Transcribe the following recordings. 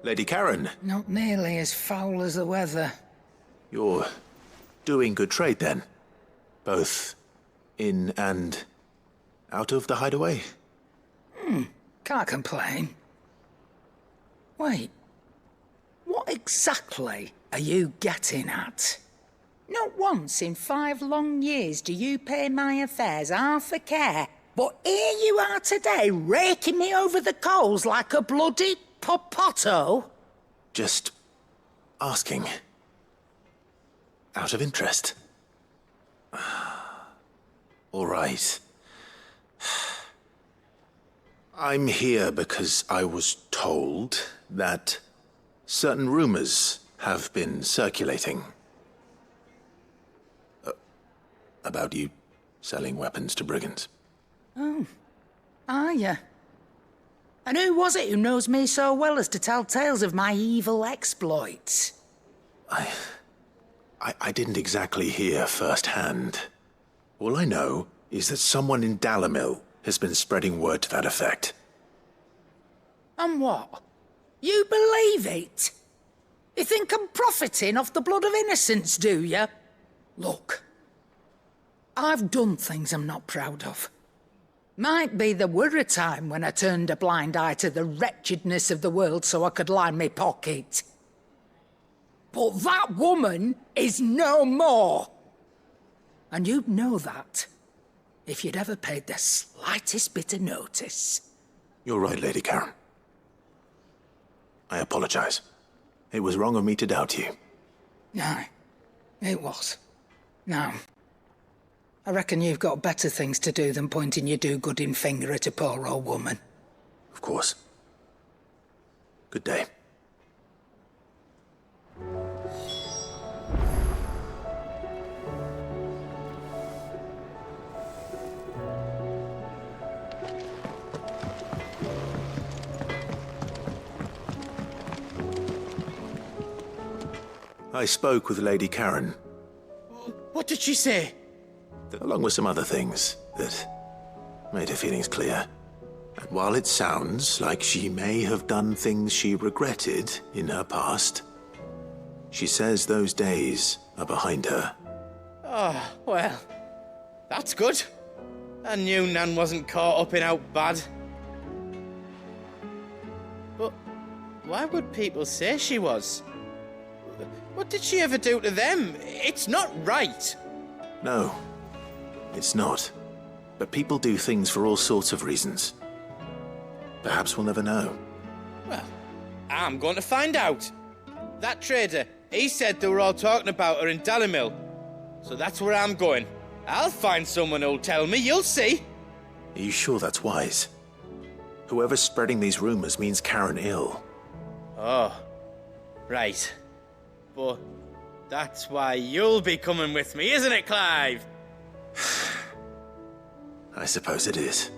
Lady Karen. Not nearly as foul as the weather. You're doing good trade then? Both in and out of the hideaway? Can't complain. Wait. What exactly are you getting at? Not once in 5 long years do you pay my affairs half a care, but here you are today, raking me over the coals like a bloody popoto? Just asking. Out of interest. All right. I'm here because I was told that certain rumors have been circulating. About you selling weapons to brigands. Oh, are ya? And who was it who knows me so well as to tell tales of my evil exploits? I didn't exactly hear firsthand. All I know is that someone in Dalamil has been spreading word to that effect. And what? You believe it? You think I'm profiting off the blood of innocents, do you? Look, I've done things I'm not proud of. Might be there were a time when I turned a blind eye to the wretchedness of the world so I could line my pocket. But that woman is no more. And you'd know that if you'd ever paid the slightest bit of notice. You're right, Lady Karen. I apologize. It was wrong of me to doubt you. No, it was. Now, I reckon you've got better things to do than pointing your do-gooding finger at a poor old woman. Of course. Good day. I spoke with Lady Karen. What did she say? Along with some other things that made her feelings clear. And while it sounds like she may have done things she regretted in her past, she says those days are behind her. Oh, well, that's good. I knew Nan wasn't caught up in out bad. But why would people say she was? What did she ever do to them? It's not right. No, it's not. But people do things for all sorts of reasons. Perhaps we'll never know. Well, I'm going to find out. That trader, he said they were all talking about her in Dalamil. So that's where I'm going. I'll find someone who'll tell me, you'll see. Are you sure that's wise? Whoever's spreading these rumors means Karen ill. Oh, right. But that's why you'll be coming with me, isn't it, Clive? I suppose it is.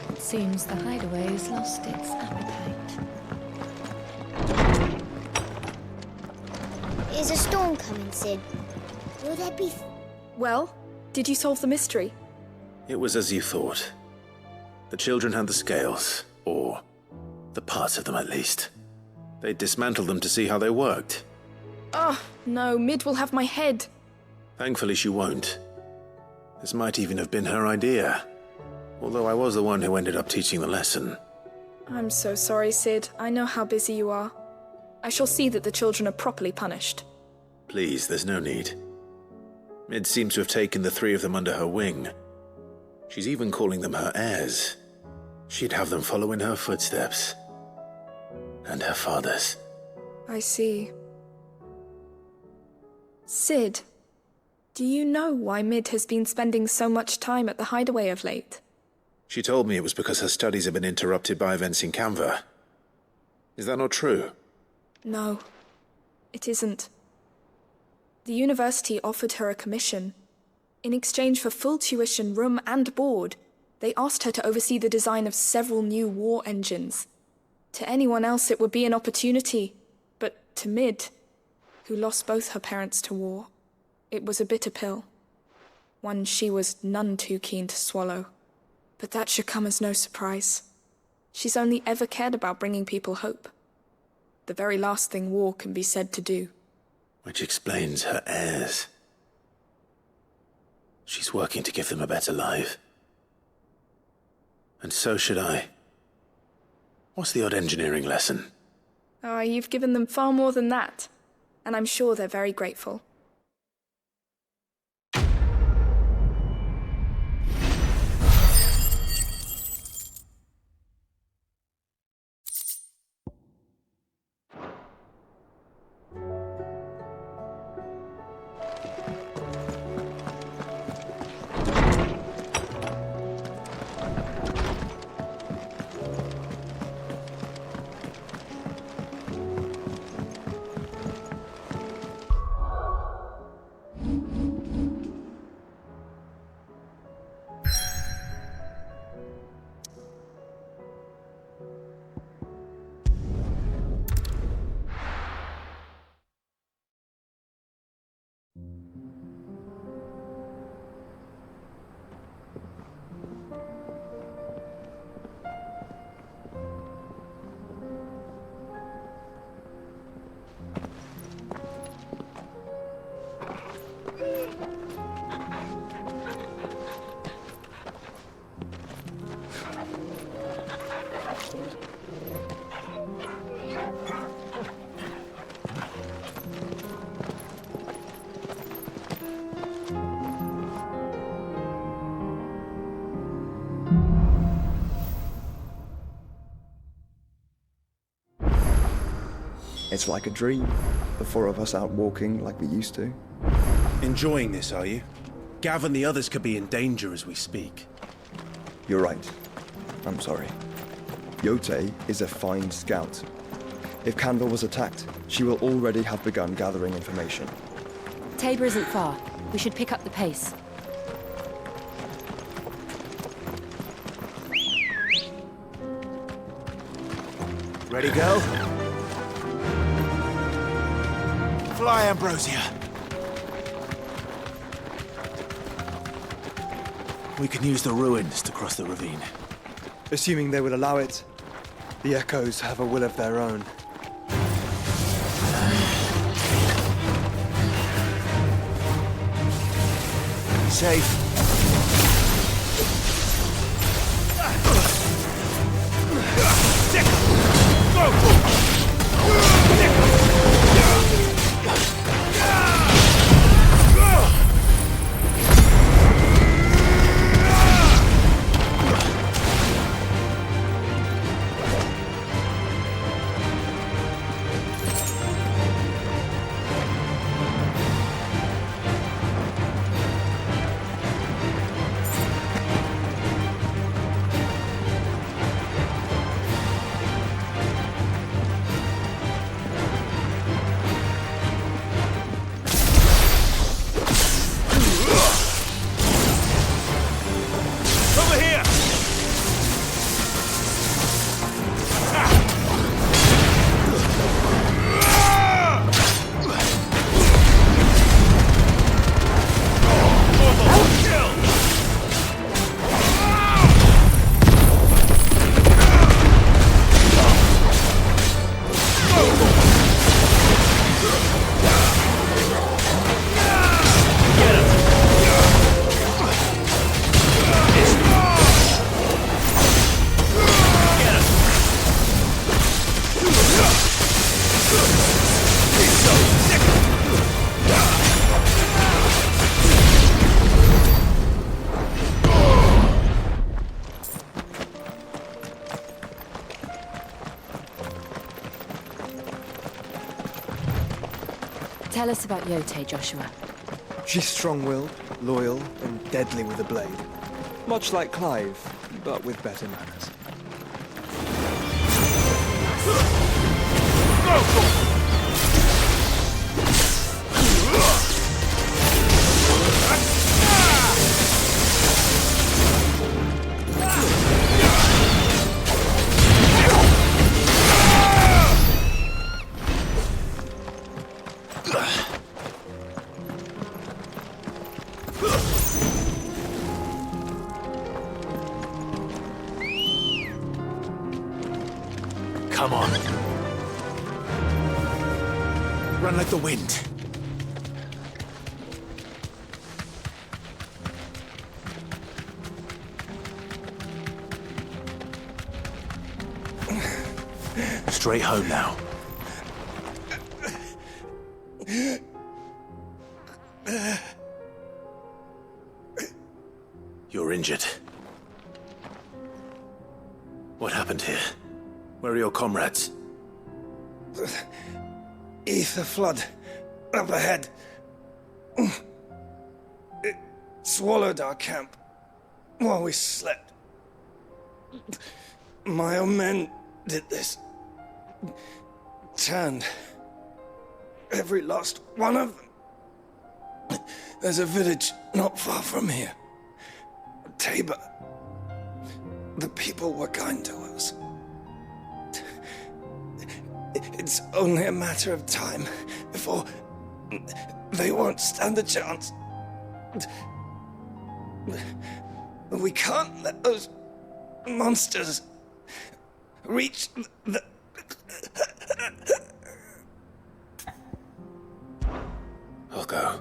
It seems the hideaway has lost its appetite. Is a storm coming, Sid? Will there be... Well, did you solve the mystery? It was as you thought. The children had the scales, or the parts of them at least. They dismantled them to see how they worked. Oh, no, Mid will have my head. Thankfully she won't. This might even have been her idea. Although I was the one who ended up teaching the lesson. I'm so sorry, Sid. I know how busy you are. I shall see that the children are properly punished. Please, there's no need. Mid seems to have taken the 3 of them under her wing. She's even calling them her heirs. She'd have them follow in her footsteps. And her father's. I see. Sid, do you know why Mid has been spending so much time at the hideaway of late? She told me it was because her studies have been interrupted by events in Canva. Is that not true? No, it isn't. The university offered her a commission. In exchange for full tuition, room and board, they asked her to oversee the design of several new war engines. To anyone else it would be an opportunity, but to Mid, who lost both her parents to war. It was a bitter pill, one she was none too keen to swallow. But that should come as no surprise. She's only ever cared about bringing people hope. The very last thing war can be said to do. Which explains her heirs. She's working to give them a better life. And so should I. What's the odd engineering lesson? Ah, you've given them far more than that. And I'm sure they're very grateful. It's like a dream. The four of us out walking like we used to. Enjoying this, are you? Gav and the others could be in danger as we speak. You're right. I'm sorry. Yote is a fine scout. If Candle was attacked, she will already have begun gathering information. Tabor isn't far. We should pick up the pace. Ready, go? Fly, Ambrosia. We can use the ruins to cross the ravine. Assuming they would allow it, the Echoes have a will of their own. Safe. Tell us about Yote, Joshua. She's strong-willed, loyal, and deadly with a blade. Much like Clive, but with better manners. Come on. Run like the wind. Straight home now. You're injured. What happened here? Where are your comrades? Ether flood up ahead. It swallowed our camp while we slept. My own men did this. Turned every last one of them. There's a village not far from here. Tabor. The people were kind to us. It's only a matter of time before they won't stand a chance. We can't let those monsters reach the... I'll go.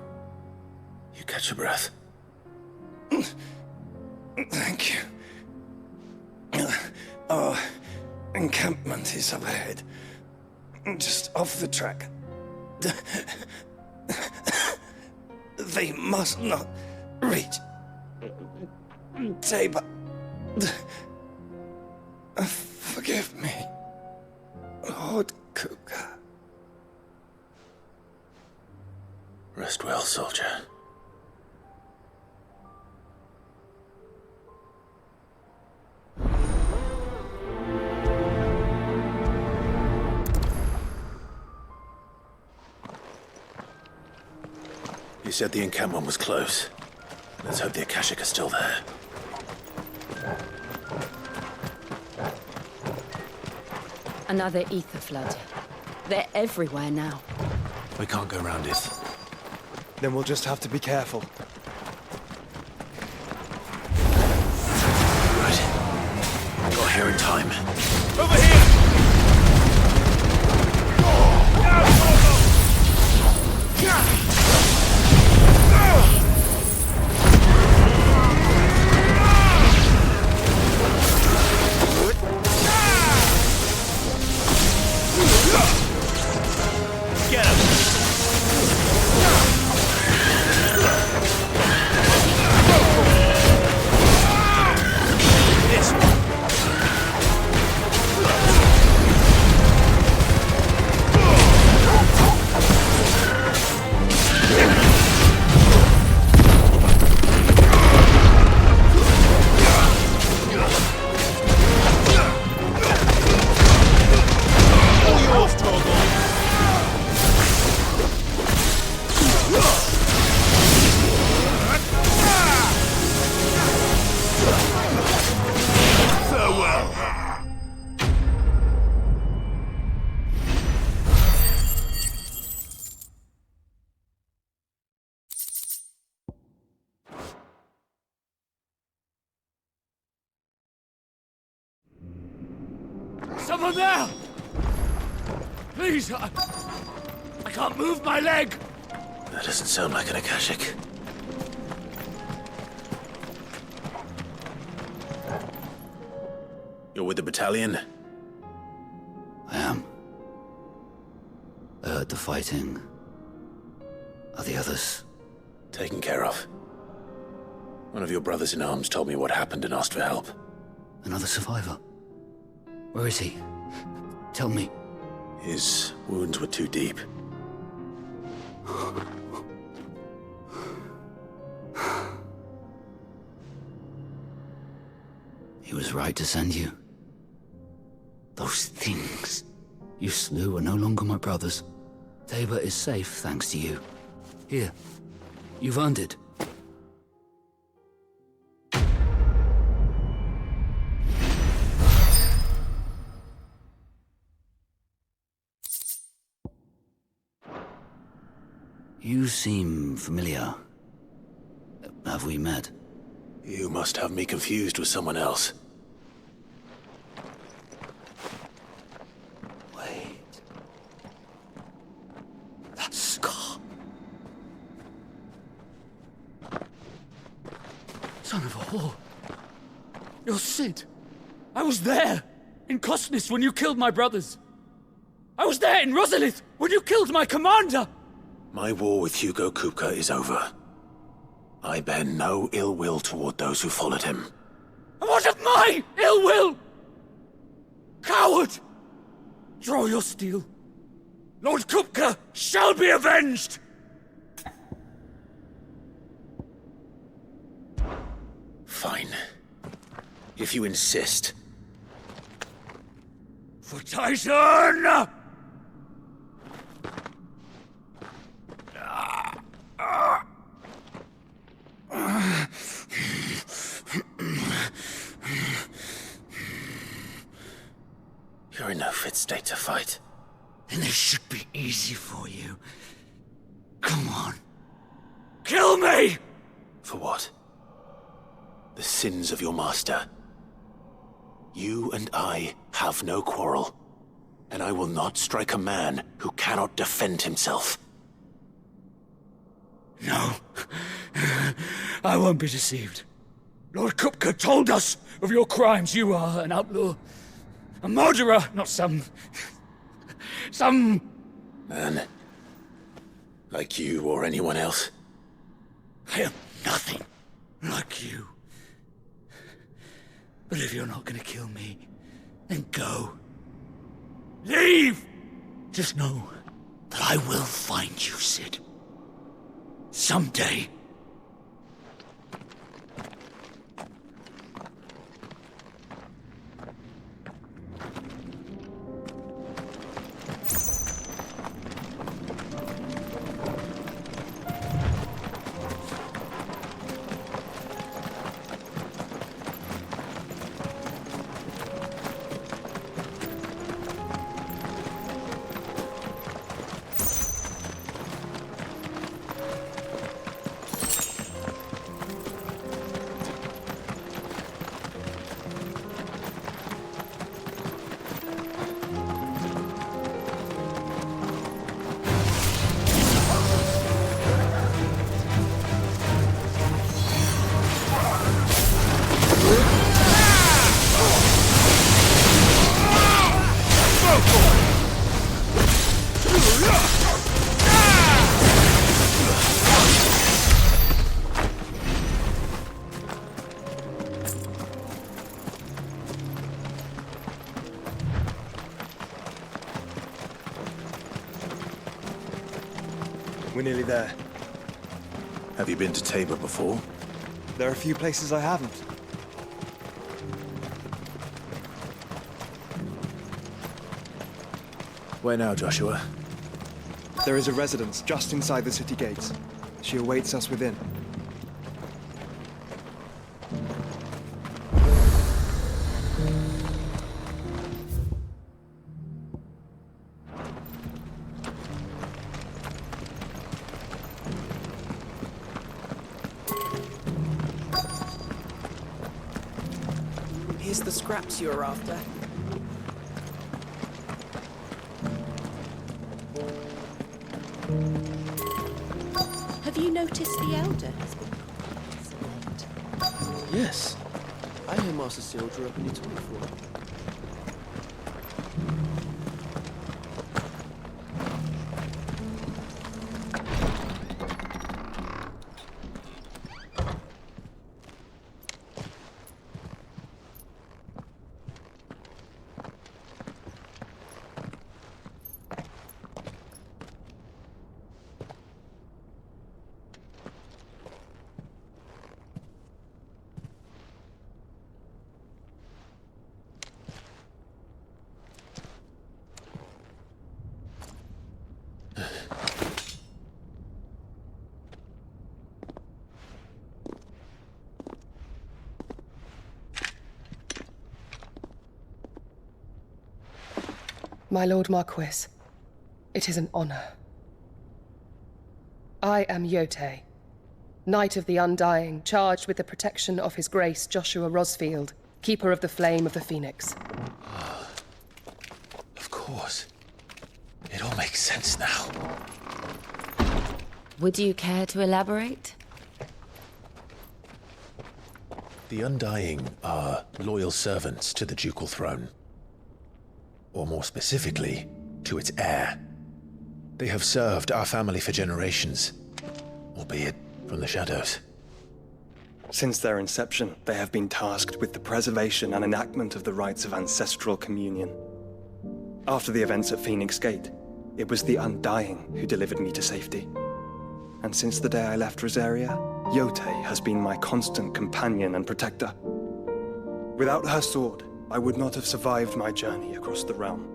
You catch your breath. Thank you. Our encampment is up ahead. Just off the track. They must not reach Tabor. Forgive me, Lord Cougar. Rest well, soldier. You said the encampment was close. Let's hope the Akashic are still there. Another ether flood. They're everywhere now. We can't go round it. Then we'll just have to be careful. Right. Got here in time. Over here! Get him! This one. Someone there! Please, I can't move my leg! That doesn't sound like an Akashic. You're with the battalion? I am. I heard the fighting. Are the others? Taken care of. One of your brothers in arms told me what happened and asked for help. Another survivor? Where is he? Tell me. His wounds were too deep. He was right to send you. Those things you slew are no longer my brothers. Tabor is safe thanks to you. Here, you've earned it. You seem familiar. Have we met? You must have me confused with someone else. Son of a whore. You're Sid. I was there, in Cosnis, when you killed my brothers. I was there in Rosalith, when you killed my commander! My war with Hugo Kupka is over. I bear no ill will toward those who followed him. And what of my ill will? Coward! Draw your steel. Lord Kupka shall be avenged! Fine. If you insist. For Titan! You're in no fit state to fight. Then this should be easy for you. Come on. Kill me! For what? The sins of your master. You and I have no quarrel, and I will not strike a man who cannot defend himself. No. I won't be deceived. Lord Kupka told us of your crimes. You are an outlaw. A murderer, not some Man. Like you or anyone else. I am nothing like you. But if you're not gonna kill me, then go. Leave! Just know that I will find you, Sid. Someday. We're nearly there. Have you been to Tabor before? There are a few places I haven't. Where now, Joshua? There is a residence just inside the city gates. She awaits us within. Here's the scraps you were after. Have you noticed the Elder has been quiet? Yes. I hear Master Seal drew up a new toy for him. My Lord Marquis, it is an honor. I am Yote, Knight of the Undying, charged with the protection of His Grace Joshua Rosfield, Keeper of the Flame of the Phoenix. Of course. It all makes sense now. Would you care to elaborate? The Undying are loyal servants to the ducal throne. Or more specifically, to its heir. They have served our family for generations, albeit from the shadows. Since their inception, they have been tasked with the preservation and enactment of the rites of ancestral communion. After the events at Phoenix Gate, it was the Undying who delivered me to safety. And since the day I left Rosaria, Yotei has been my constant companion and protector. Without her sword, I would not have survived my journey across the realm.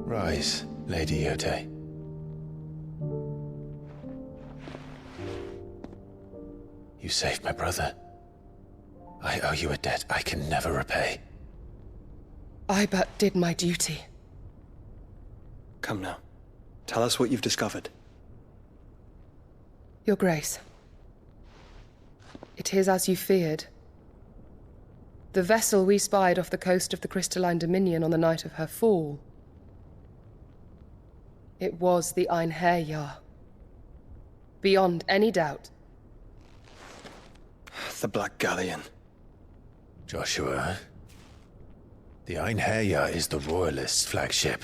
Rise, Lady Yotei. You saved my brother. I owe you a debt I can never repay. I but did my duty. Come now. Tell us what you've discovered. Your Grace. It is as you feared. The vessel we spied off the coast of the Crystalline Dominion on the night of her fall. It was the Einherjar. Beyond any doubt. The Black Galleon. Joshua, the Einherjar is the Royalists' flagship.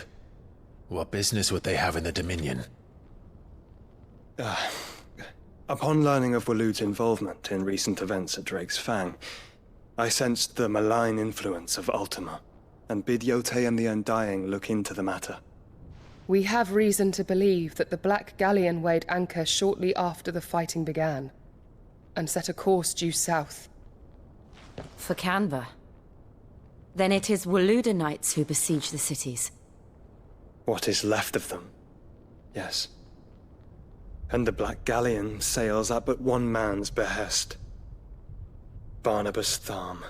What business would they have in the Dominion? Upon learning of Waloed's involvement in recent events at Drake's Fang, I sensed the malign influence of Ultima, and bid Yotei and the Undying look into the matter. We have reason to believe that the Black Galleon weighed anchor shortly after the fighting began, and set a course due south. For Canva. Then it is Waloed knights who besiege the cities. What is left of them? Yes. And the Black Galleon sails at but one man's behest. Barnabas Tharm.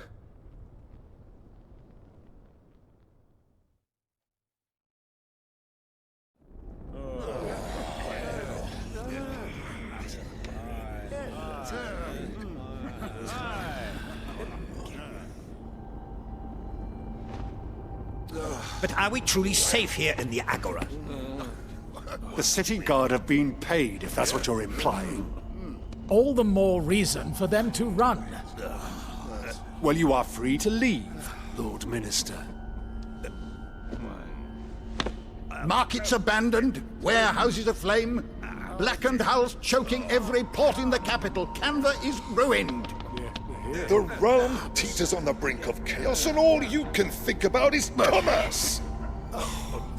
But are we truly safe here in the Agora? The city guard have been paid, if that's what you're implying. All the more reason for them to run. Well, you are free to leave, Lord Minister. Markets abandoned, warehouses aflame, blackened hulls choking every port in the capital. Canva is ruined. The realm teeters on the brink of chaos, and all you can think about is commerce!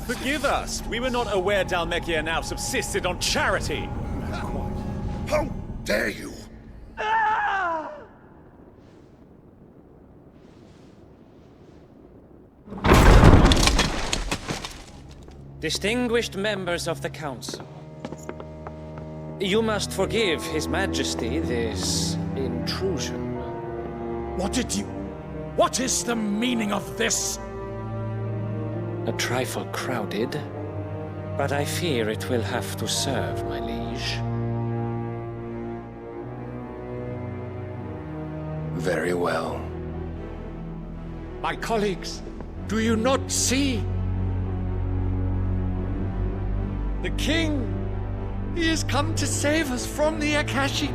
Forgive us! We were not aware Dhalmekia now subsisted on charity! How dare you! Distinguished members of the Council, you must forgive His Majesty this intrusion. What is the meaning of this? A trifle crowded, but I fear it will have to serve, my liege. Very well. My colleagues, do you not see? The King! He has come to save us from the Akashic!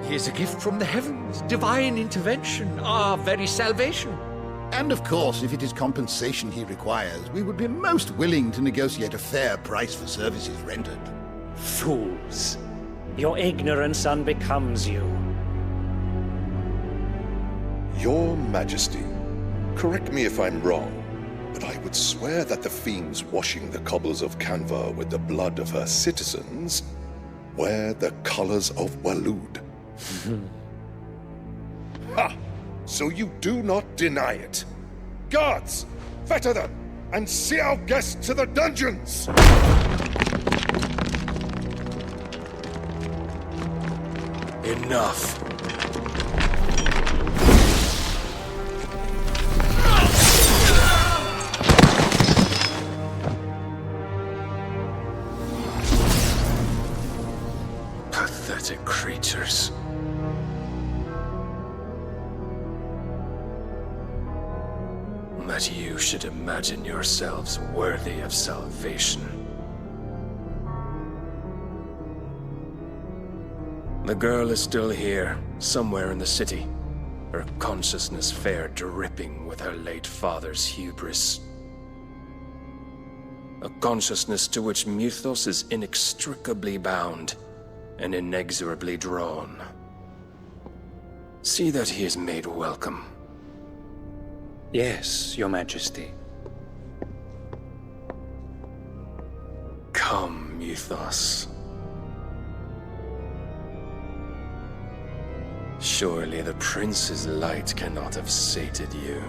He is a gift from the heavens, divine intervention, our very salvation. And of course, if it is compensation he requires, we would be most willing to negotiate a fair price for services rendered. Fools! Your ignorance unbecomes you. Your Majesty, correct me if I'm wrong, but I would swear that the fiends washing the cobbles of Canva with the blood of her citizens wear the colors of Waloed. Ha! So you do not deny it. Guards, fetter them, and see our guests to the dungeons! Enough. Pathetic creatures. that you should imagine yourselves worthy of salvation. The girl is still here, somewhere in the city, her consciousness fair dripping with her late father's hubris. A consciousness to which Mythos is inextricably bound and inexorably drawn. See that he is made welcome. Yes, Your Majesty. Come, Mythos. Surely the prince's light cannot have sated you.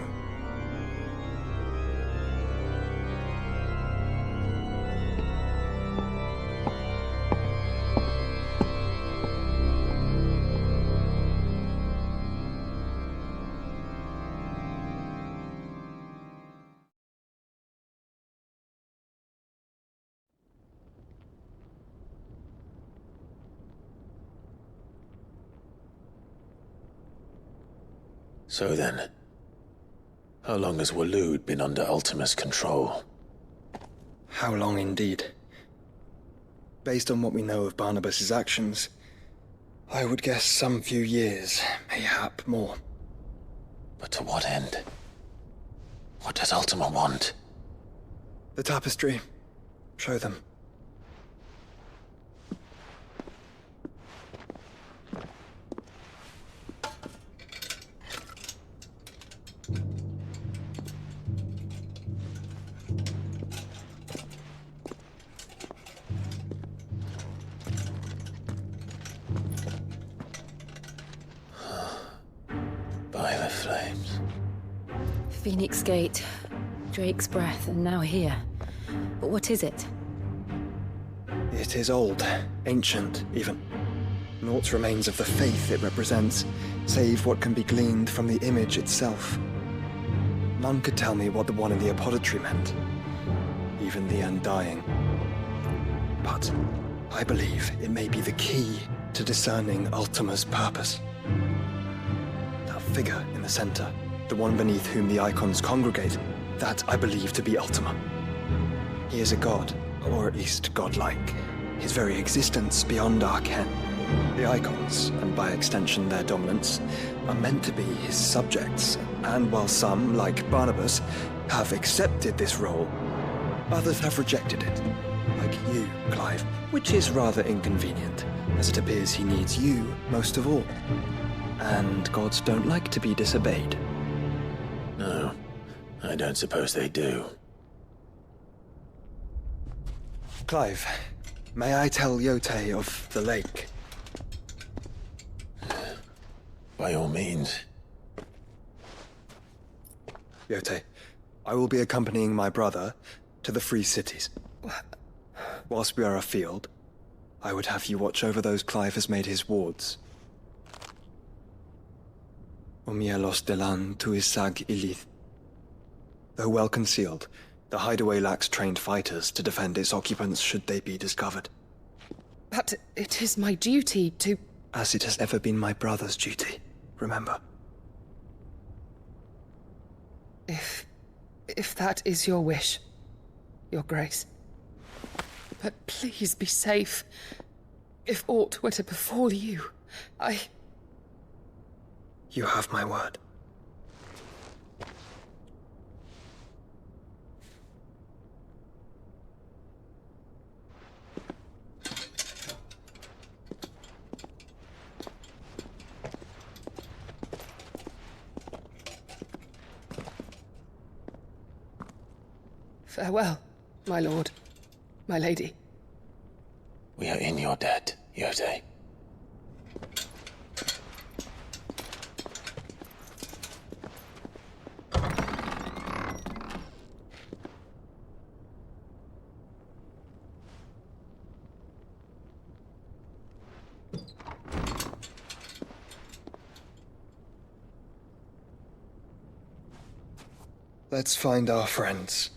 So then, how long has Waloed been under Ultima's control? How long indeed? Based on what we know of Barnabas's actions, I would guess some few years, mayhap more. But to what end? What does Ultima want? The tapestry. Show them. By the flames. Phoenix Gate, Drake's Breath, and now here. But what is it? It is old, ancient, even. Naught remains of the faith it represents, save what can be gleaned from the image itself. None could tell me what the one in the apothecary meant, even the Undying. But I believe it may be the key to discerning Ultima's purpose. That figure in the center, the one beneath whom the icons congregate, that I believe to be Ultima. He is a god, or at least godlike. His very existence beyond our ken. The icons, and by extension their dominants, are meant to be his subjects, and while some, like Barnabas, have accepted this role, others have rejected it. Like you, Clive, which is rather inconvenient, as it appears he needs you most of all. And gods don't like to be disobeyed. No, I don't suppose they do. Clive, may I tell Yote of the lake? By all means. Yote, I will be accompanying my brother to the Free Cities. Whilst we are afield, I would have you watch over those Clive has made his wards. Omielos delan tuisag ilith. Though well concealed, the hideaway lacks trained fighters to defend its occupants should they be discovered. But it is my duty to... As it has ever been my brother's duty, remember. If that is your wish, Your Grace. But please be safe. If aught were to befall you, You have my word. Farewell, my lord, my lady. We are in your debt, Yote. Let's find our friends.